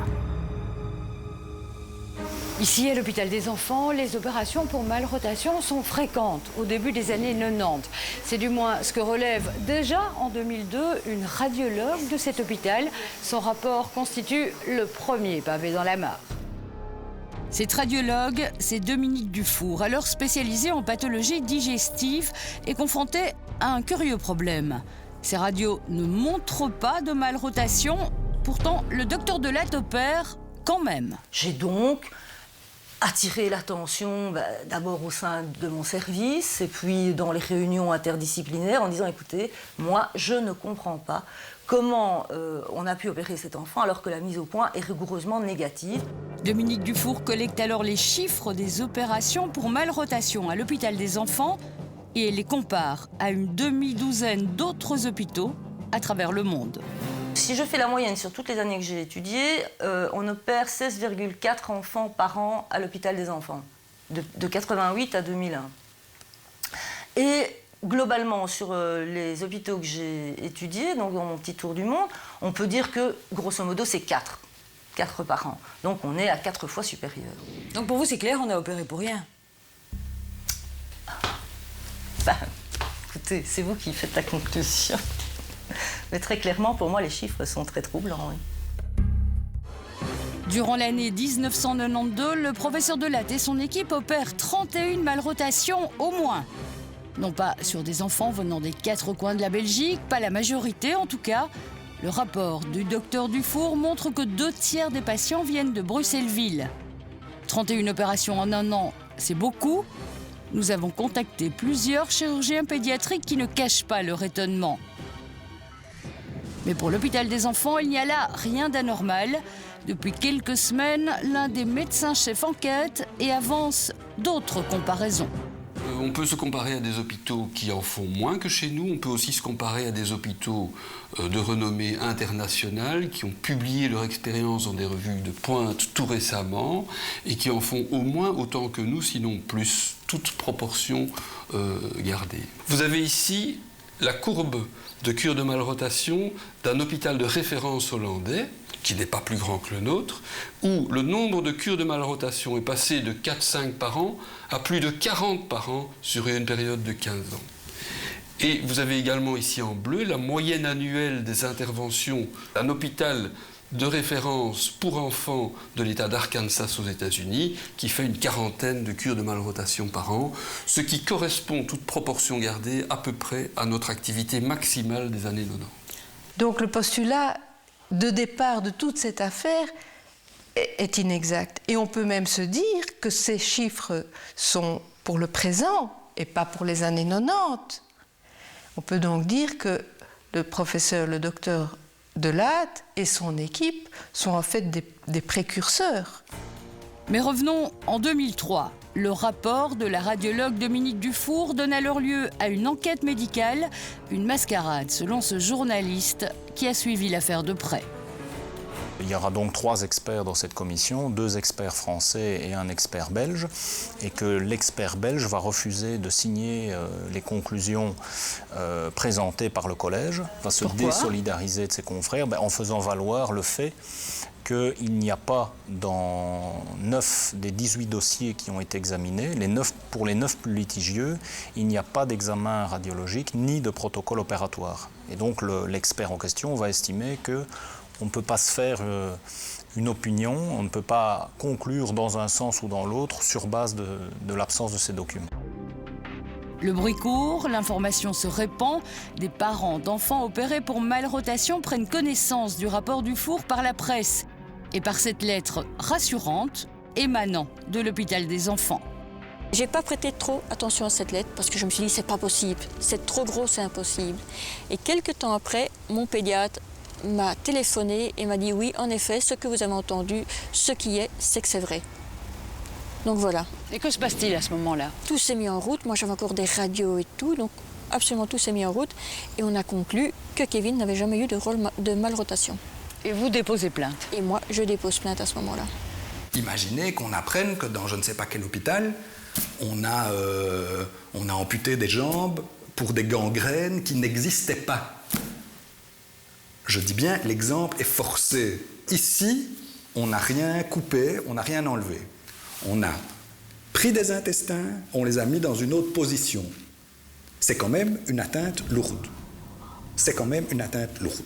Ici, à l'hôpital des enfants, les opérations pour malrotation sont fréquentes au début des années 90. C'est du moins ce que relève déjà en 2002 une radiologue de cet hôpital. Son rapport constitue le premier pavé dans la mare. Cette radiologue, c'est Dominique Dufour, alors spécialisée en pathologie digestive et confrontée à un curieux problème. Ces radios ne montrent pas de malrotation, pourtant le docteur Delatte opère quand même. J'ai donc attiré l'attention d'abord au sein de mon service et puis dans les réunions interdisciplinaires en disant écoutez, moi je ne comprends pas comment on a pu opérer cet enfant alors que la mise au point est rigoureusement négative. Dominique Dufour collecte alors les chiffres des opérations pour malrotation à l'hôpital des enfants et les compare à une demi-douzaine d'autres hôpitaux à travers le monde. Si je fais la moyenne sur toutes les années que j'ai étudiées, on opère 16,4 enfants par an à l'hôpital des enfants, de 88 à 2001. Et globalement, sur les hôpitaux que j'ai étudiés, donc dans mon petit tour du monde, on peut dire que, grosso modo, c'est 4 par an. Donc on est à 4 fois supérieur. Donc pour vous, c'est clair, on a opéré pour rien? Écoutez, c'est vous qui faites la conclusion. Mais très clairement, pour moi, les chiffres sont très troublants. Oui. Durant l'année 1992, le professeur Delatte et son équipe opèrent 31 malrotations au moins. Non pas sur des enfants venant des 4 coins de la Belgique, pas la majorité en tout cas. Le rapport du docteur Dufour montre que 2 tiers des patients viennent de Bruxelles-Ville. 31 opérations en un an, c'est beaucoup. Nous avons contacté plusieurs chirurgiens pédiatriques qui ne cachent pas leur étonnement. Mais pour l'hôpital des enfants, il n'y a là rien d'anormal. Depuis quelques semaines, l'un des médecins-chefs enquête et avance d'autres comparaisons. On peut se comparer à des hôpitaux qui en font moins que chez nous. On peut aussi se comparer à des hôpitaux de renommée internationale qui ont publié leur expérience dans des revues de pointe tout récemment et qui en font au moins autant que nous, sinon plus, toute proportion gardée. Vous avez ici la courbe de cure de malrotation d'un hôpital de référence hollandais, qui n'est pas plus grand que le nôtre, où le nombre de cures de malrotation est passé de 4-5 par an à plus de 40 par an sur une période de 15 ans. Et vous avez également ici en bleu la moyenne annuelle des interventions d'un hôpital de référence pour enfants de l'État d'Arkansas aux États-Unis, qui fait une 40aine de cures de malrotation par an, ce qui correspond, toute proportion gardée, à peu près à notre activité maximale des années 90. Donc le postulat de départ de toute cette affaire est inexact. Et on peut même se dire que ces chiffres sont pour le présent et pas pour les années 90. On peut donc dire que le professeur, le docteur Delatte et son équipe sont en fait des précurseurs. Mais revenons en 2003. Le rapport de la radiologue Dominique Dufour donne alors lieu à une enquête médicale, une mascarade selon ce journaliste qui a suivi l'affaire de près. Il y aura donc 3 experts dans cette commission, 2 experts français et un expert belge, et que l'expert belge va refuser de signer les conclusions présentées par le collège, va se désolidariser de ses confrères en faisant valoir le fait qu'il n'y a pas dans 9 des 18 dossiers qui ont été examinés, pour les 9 plus litigieux, il n'y a pas d'examen radiologique ni de protocole opératoire. Et donc l'expert en question va estimer que on ne peut pas se faire une opinion, on ne peut pas conclure dans un sens ou dans l'autre sur base de l'absence de ces documents. Le bruit court, l'information se répand. Des parents d'enfants opérés pour malrotation prennent connaissance du rapport Dufour par la presse et par cette lettre rassurante émanant de l'hôpital des enfants. J'ai pas prêté trop attention à cette lettre parce que je me suis dit c'est pas possible, c'est trop gros, c'est impossible. Et quelques temps après, mon pédiatre m'a téléphoné et m'a dit oui, en effet, ce que vous avez entendu, ce qui est, c'est que c'est vrai. Donc voilà. Et que se passe-t-il à ce moment-là? Tout s'est mis en route, moi j'avais encore des radios et tout, donc absolument tout s'est mis en route et on a conclu que Kevin n'avait jamais eu de malrotation. Et vous déposez plainte? Et moi, je dépose plainte à ce moment-là. Imaginez qu'on apprenne que dans je ne sais pas quel hôpital, on a amputé des jambes pour des gangrènes qui n'existaient pas. Je dis bien, l'exemple est forcé. Ici, on n'a rien coupé, on n'a rien enlevé. On a pris des intestins, on les a mis dans une autre position. C'est quand même une atteinte lourde. C'est quand même une atteinte lourde.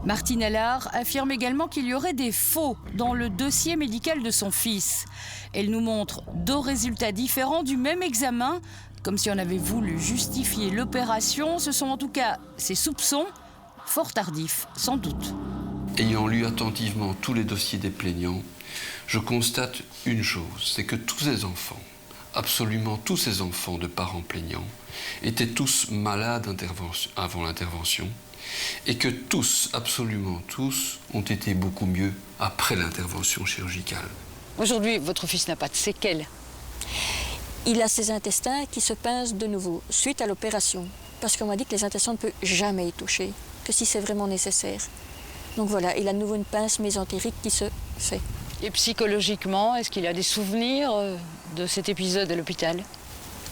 Martine Allard affirme également qu'il y aurait des faux dans le dossier médical de son fils. Elle nous montre 2 résultats différents du même examen, comme si on avait voulu justifier l'opération. Ce sont en tout cas ses soupçons, fort tardifs, sans doute. Ayant lu attentivement tous les dossiers des plaignants, je constate une chose, c'est que tous ces enfants, absolument tous ces enfants de parents plaignants, étaient tous malades avant l'intervention et que tous, absolument tous, ont été beaucoup mieux après l'intervention chirurgicale. Aujourd'hui, votre fils n'a pas de séquelles. Il a ses intestins qui se pincent de nouveau suite à l'opération, parce qu'on m'a dit que les intestins ne peuvent jamais y toucher, que si c'est vraiment nécessaire. Donc voilà, il a de nouveau une pince mésentérique qui se fait. Et psychologiquement, est-ce qu'il a des souvenirs de cet épisode à l'hôpital?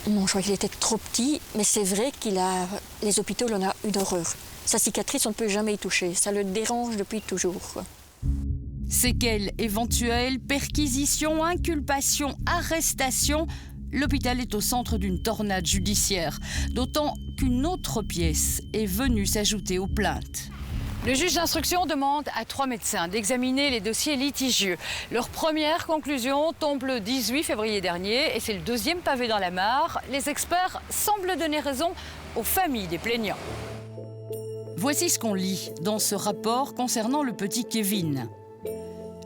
Non, je crois qu'il était trop petit, mais c'est vrai qu'il a... Les hôpitaux, il en a une horreur. Sa cicatrice, on ne peut jamais y toucher. Ça le dérange depuis toujours, quoi. Séquelles éventuelles, perquisitions, inculpations, arrestations. L'hôpital est au centre d'une tornade judiciaire, d'autant qu'une autre pièce est venue s'ajouter aux plaintes. Le juge d'instruction demande à 3 médecins d'examiner les dossiers litigieux. Leur première conclusion tombe le 18 février dernier et c'est le 2e pavé dans la mare. Les experts semblent donner raison aux familles des plaignants. Voici ce qu'on lit dans ce rapport concernant le petit Kevin.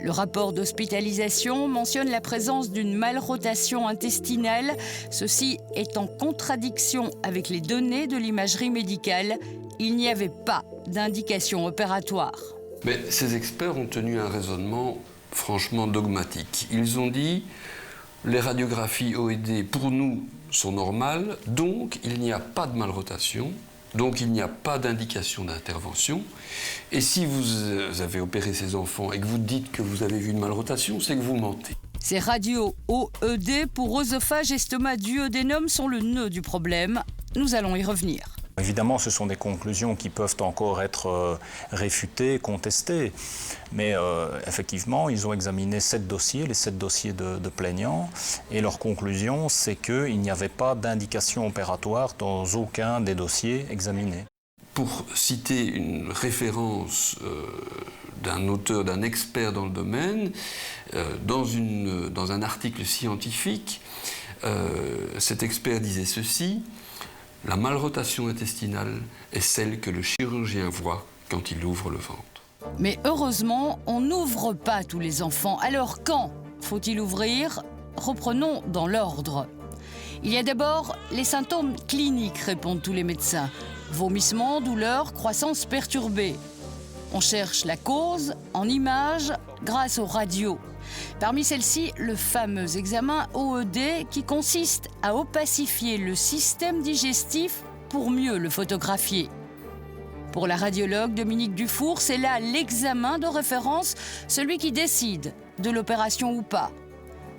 Le rapport d'hospitalisation mentionne la présence d'une malrotation intestinale. Ceci est en contradiction avec les données de l'imagerie médicale. Il n'y avait pas d'indication opératoire. Mais ces experts ont tenu un raisonnement franchement dogmatique. Ils ont dit les radiographies OED pour nous sont normales, donc il n'y a pas de malrotation. Donc il n'y a pas d'indication d'intervention. Et si vous avez opéré ces enfants et que vous dites que vous avez vu une malrotation, c'est que vous mentez. Ces radios OED pour œsophage, estomac, duodénum sont le nœud du problème. Nous allons y revenir. Évidemment, ce sont des conclusions qui peuvent encore être réfutées, contestées. Mais effectivement, ils ont examiné 7 dossiers, les 7 dossiers de plaignants. Et leur conclusion, c'est qu'il n'y avait pas d'indication opératoire dans aucun des dossiers examinés. Pour citer une référence d'un auteur, d'un expert dans le domaine, dans un article scientifique, cet expert disait ceci: la malrotation intestinale est celle que le chirurgien voit quand il ouvre le ventre. Mais heureusement, on n'ouvre pas tous les enfants. Alors quand faut-il ouvrir? Reprenons dans l'ordre. Il y a d'abord les symptômes cliniques, répondent tous les médecins. Vomissements, douleurs, croissance perturbée. On cherche la cause en images grâce aux radios. Parmi celles-ci, le fameux examen OED qui consiste à opacifier le système digestif pour mieux le photographier. Pour la radiologue Dominique Dufour, c'est là l'examen de référence, celui qui décide de l'opération ou pas.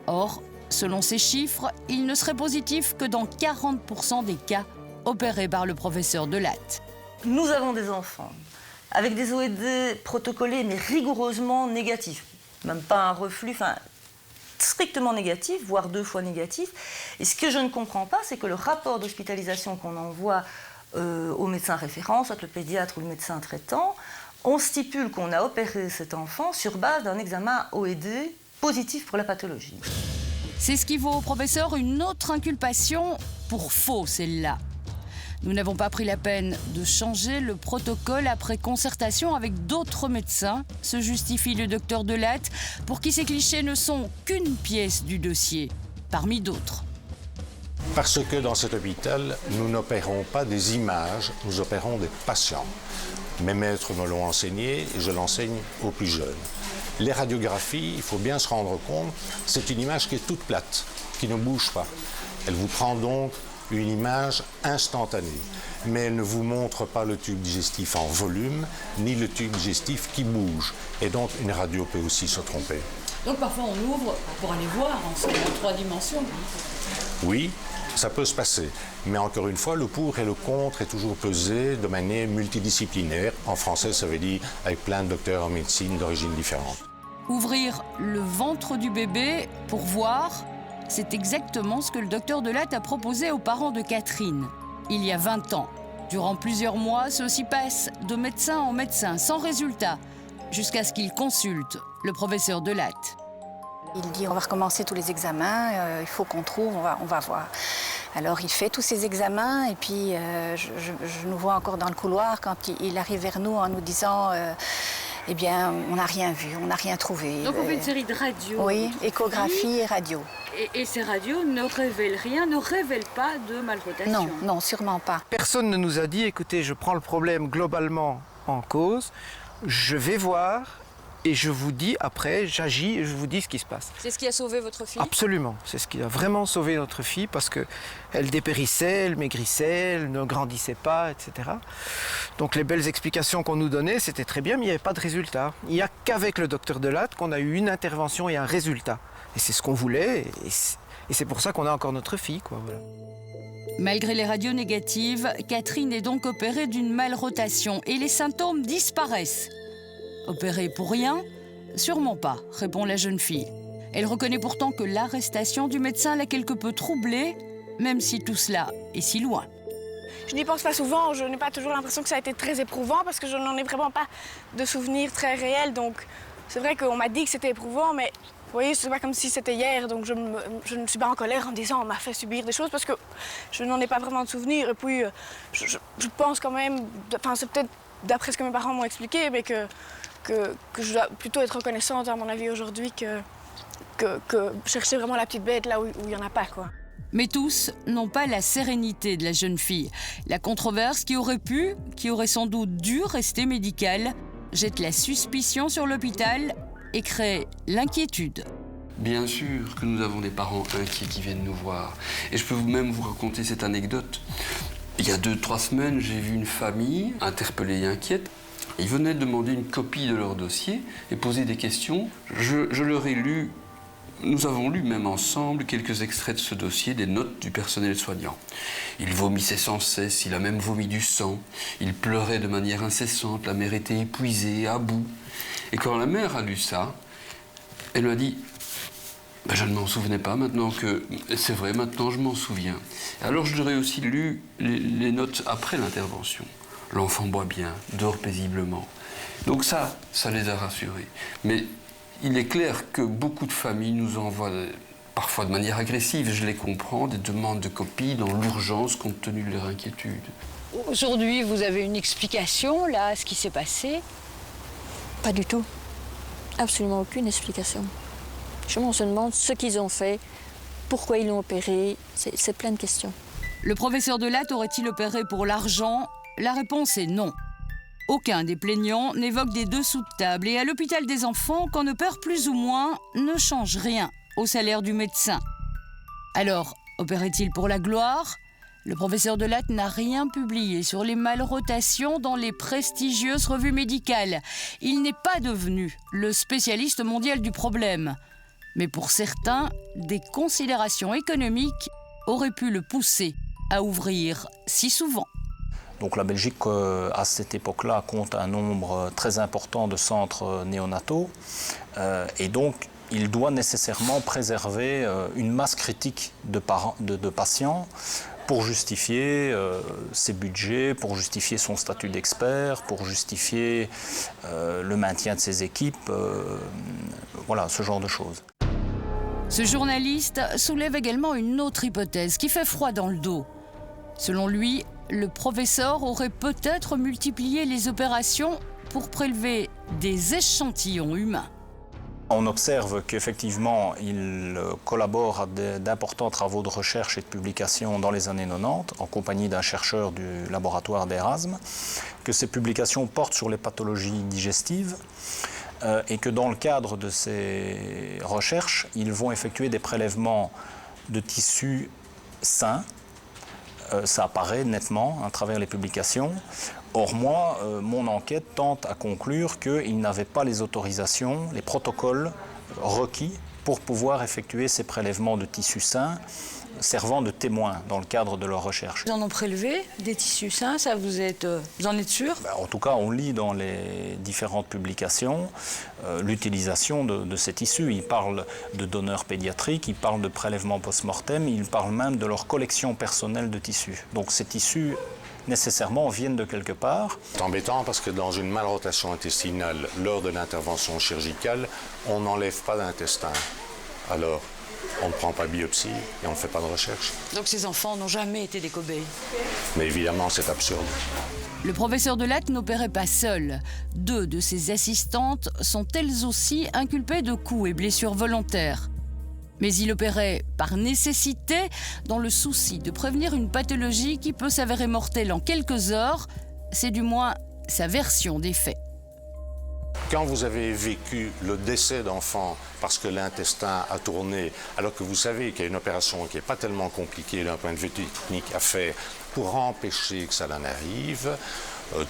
Or, selon ces chiffres, il ne serait positif que dans 40% des cas opérés par le professeur Delatte. Nous avons des enfants avec des OED protocolés mais rigoureusement négatifs. Même pas un reflux, enfin strictement négatif, voire 2 fois négatif. Et ce que je ne comprends pas, c'est que le rapport d'hospitalisation qu'on envoie au médecin référent, soit le pédiatre ou le médecin traitant, on stipule qu'on a opéré cet enfant sur base d'un examen OED positif pour la pathologie. C'est ce qui vaut au professeur une autre inculpation pour faux, celle-là. Nous n'avons pas pris la peine de changer le protocole après concertation avec d'autres médecins, se justifie le docteur Delatte, pour qui ces clichés ne sont qu'une pièce du dossier, parmi d'autres. Parce que dans cet hôpital, nous n'opérons pas des images, nous opérons des patients. Mes maîtres me l'ont enseigné et je l'enseigne aux plus jeunes. Les radiographies, il faut bien se rendre compte, c'est une image qui est toute plate, qui ne bouge pas. Elle vous prend donc une image instantanée, mais elle ne vous montre pas le tube digestif en volume, ni le tube digestif qui bouge. Et donc, une radio peut aussi se tromper. Donc parfois on ouvre pour aller voir en 3 dimensions. Oui, ça peut se passer. Mais encore une fois, le pour et le contre est toujours pesé de manière multidisciplinaire. En français, ça veut dire avec plein de docteurs en médecine d'origine différente. Ouvrir le ventre du bébé pour voir, c'est exactement ce que le docteur Delatte a proposé aux parents de Catherine, il y a 20 ans. Durant plusieurs mois, ceux-ci passent de médecin en médecin, sans résultat, jusqu'à ce qu'ils consultent le professeur Delatte. Il dit on va recommencer tous les examens, il faut qu'on trouve, on va voir. Alors il fait tous ces examens et puis je nous vois encore dans le couloir quand il arrive vers nous en nous disant eh bien on n'a rien vu, on n'a rien trouvé. Donc on fait une série de radios. Oui, échographie et radio. Et ces radios ne révèlent rien, ne révèlent pas de malrotation. Non, non, sûrement pas. Personne ne nous a dit écoutez, je prends le problème globalement en cause, je vais voir. Et je vous dis, après, j'agis et je vous dis ce qui se passe. C'est ce qui a sauvé votre fille? Absolument. C'est ce qui a vraiment sauvé notre fille parce qu'elle dépérissait, elle maigrissait, elle ne grandissait pas, etc. Donc les belles explications qu'on nous donnait, c'était très bien, mais il n'y avait pas de résultat. Il n'y a qu'avec le docteur Delatte qu'on a eu une intervention et un résultat. Et c'est ce qu'on voulait et c'est pour ça qu'on a encore notre fille, quoi. Voilà. Malgré les radios négatives, Catherine est donc opérée d'une malrotation et les symptômes disparaissent. Opérée pour rien? Sûrement pas, répond la jeune fille. Elle reconnaît pourtant que l'arrestation du médecin l'a quelque peu troublée, même si tout cela est si loin. Je n'y pense pas souvent, je n'ai pas toujours l'impression que ça a été très éprouvant parce que je n'en ai vraiment pas de souvenirs très réels. Donc c'est vrai qu'on m'a dit que c'était éprouvant, mais vous voyez, c'est pas comme si c'était hier. Donc je ne suis pas en colère en disant on m'a fait subir des choses parce que je n'en ai pas vraiment de souvenirs. Et puis je pense quand même, enfin c'est peut-être d'après ce que mes parents m'ont expliqué, mais que je dois plutôt être reconnaissante, à mon avis, aujourd'hui, que chercher vraiment la petite bête là où il n'y en a pas, quoi. Mais tous n'ont pas la sérénité de la jeune fille. La controverse qui aurait sans doute dû rester médicale, jette la suspicion sur l'hôpital et crée l'inquiétude. Bien sûr que nous avons des parents inquiets qui viennent nous voir. Et je peux même vous raconter cette anecdote. Il y a 2-3 semaines, j'ai vu une famille interpellée et inquiète. Ils venaient demander une copie de leur dossier et poser des questions. Je leur ai lu nous avons lu même ensemble quelques extraits de ce dossier, des notes du personnel soignant. Il vomissait sans cesse, il a même vomi du sang, il pleurait de manière incessante, la mère était épuisée, à bout. Et quand la mère a lu ça, elle m'a dit ben, « Je ne m'en souvenais pas, maintenant que... C'est vrai, maintenant je m'en souviens. » Alors je leur ai aussi lu les notes après l'intervention. L'enfant boit bien, dort paisiblement. Donc ça les a rassurés. Mais il est clair que beaucoup de familles nous envoient, parfois de manière agressive, je les comprends, des demandes de copies dans l'urgence compte tenu de leur inquiétude. Aujourd'hui, vous avez une explication, là, à ce qui s'est passé? Pas du tout. Absolument aucune explication. On se demande ce qu'ils ont fait, pourquoi ils l'ont opéré, c'est plein de questions. Le professeur Delatte aurait-il opéré pour l'argent? La réponse est non. Aucun des plaignants n'évoque des dessous de table et à l'hôpital des enfants, qu'on opère plus ou moins, ne change rien au salaire du médecin. Alors, opérait-il pour la gloire? Le professeur Delatte n'a rien publié sur les malrotations dans les prestigieuses revues médicales. Il n'est pas devenu le spécialiste mondial du problème. Mais pour certains, des considérations économiques auraient pu le pousser à ouvrir si souvent. Donc la Belgique, à cette époque-là, compte un nombre très important de centres néonataux. Et donc, il doit nécessairement préserver une masse critique de patients pour justifier ses budgets, pour justifier son statut d'expert, pour justifier le maintien de ses équipes, voilà, ce genre de choses. Ce journaliste soulève également une autre hypothèse qui fait froid dans le dos. Selon lui, le professeur aurait peut-être multiplié les opérations pour prélever des échantillons humains. On observe qu'effectivement, il collabore à d'importants travaux de recherche et de publication dans les années 90, en compagnie d'un chercheur du laboratoire d'Erasme, que ces publications portent sur les pathologies digestives, et que dans le cadre de ces recherches, ils vont effectuer des prélèvements de tissus sains. Ça apparaît nettement à travers les publications. Or moi, mon enquête tente à conclure qu'ils n'avaient pas les autorisations, les protocoles requis pour pouvoir effectuer ces prélèvements de tissus sains servant de témoins dans le cadre de leur recherche. Ils en ont prélevé des tissus sains, ça vous en êtes sûr? En tout cas, on lit dans les différentes publications l'utilisation de ces tissus. Ils parlent de donneurs pédiatriques, ils parlent de prélèvements post-mortem, ils parlent même de leur collection personnelle de tissus. Donc ces tissus, nécessairement, viennent de quelque part. C'est embêtant parce que dans une malrotation intestinale, lors de l'intervention chirurgicale, on n'enlève pas d'intestin. Alors, on ne prend pas de biopsie et on ne fait pas de recherche. Donc ces enfants n'ont jamais été des cobayes? Mais évidemment, c'est absurde. Le professeur Delatte n'opérait pas seul. 2 de ses assistantes sont elles aussi inculpées de coups et blessures volontaires. Mais il opérait par nécessité, dans le souci de prévenir une pathologie qui peut s'avérer mortelle en quelques heures. C'est du moins sa version des faits. Quand vous avez vécu le décès d'enfants parce que l'intestin a tourné, alors que vous savez qu'il y a une opération qui n'est pas tellement compliquée d'un point de vue technique à faire pour empêcher que ça n'en arrive,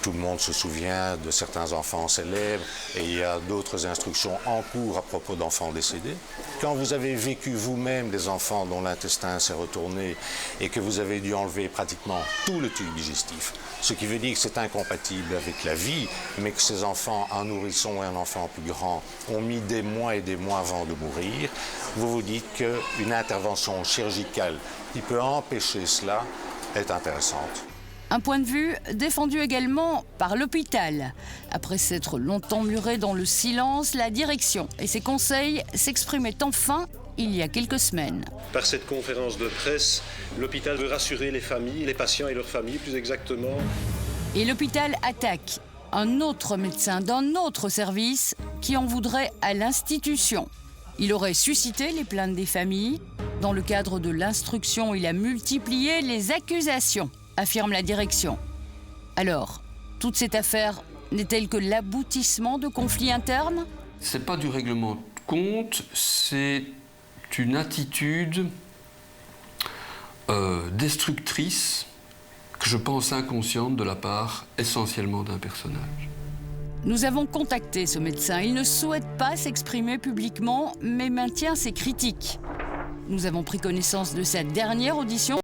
tout le monde se souvient de certains enfants célèbres et il y a d'autres instructions en cours à propos d'enfants décédés. Quand vous avez vécu vous-même des enfants dont l'intestin s'est retourné et que vous avez dû enlever pratiquement tout le tube digestif, ce qui veut dire que c'est incompatible avec la vie, mais que ces enfants, un nourrisson et un enfant plus grand, ont mis des mois et des mois avant de mourir, vous vous dites qu'une intervention chirurgicale qui peut empêcher cela est intéressante. Un point de vue défendu également par l'hôpital. Après s'être longtemps muré dans le silence, la direction et ses conseils s'exprimaient enfin il y a quelques semaines. Par cette conférence de presse, l'hôpital veut rassurer les familles, les patients et leurs familles plus exactement. Et l'hôpital attaque un autre médecin d'un autre service qui en voudrait à l'institution. Il aurait suscité les plaintes des familles. Dans le cadre de l'instruction, il a multiplié les accusations, affirme la direction. Alors, toute cette affaire n'est-elle que l'aboutissement de conflits internes? C'est pas du règlement de compte, c'est une attitude destructrice que je pense inconsciente de la part essentiellement d'un personnage. Nous avons contacté ce médecin. Il ne souhaite pas s'exprimer publiquement, mais maintient ses critiques. Nous avons pris connaissance de sa dernière audition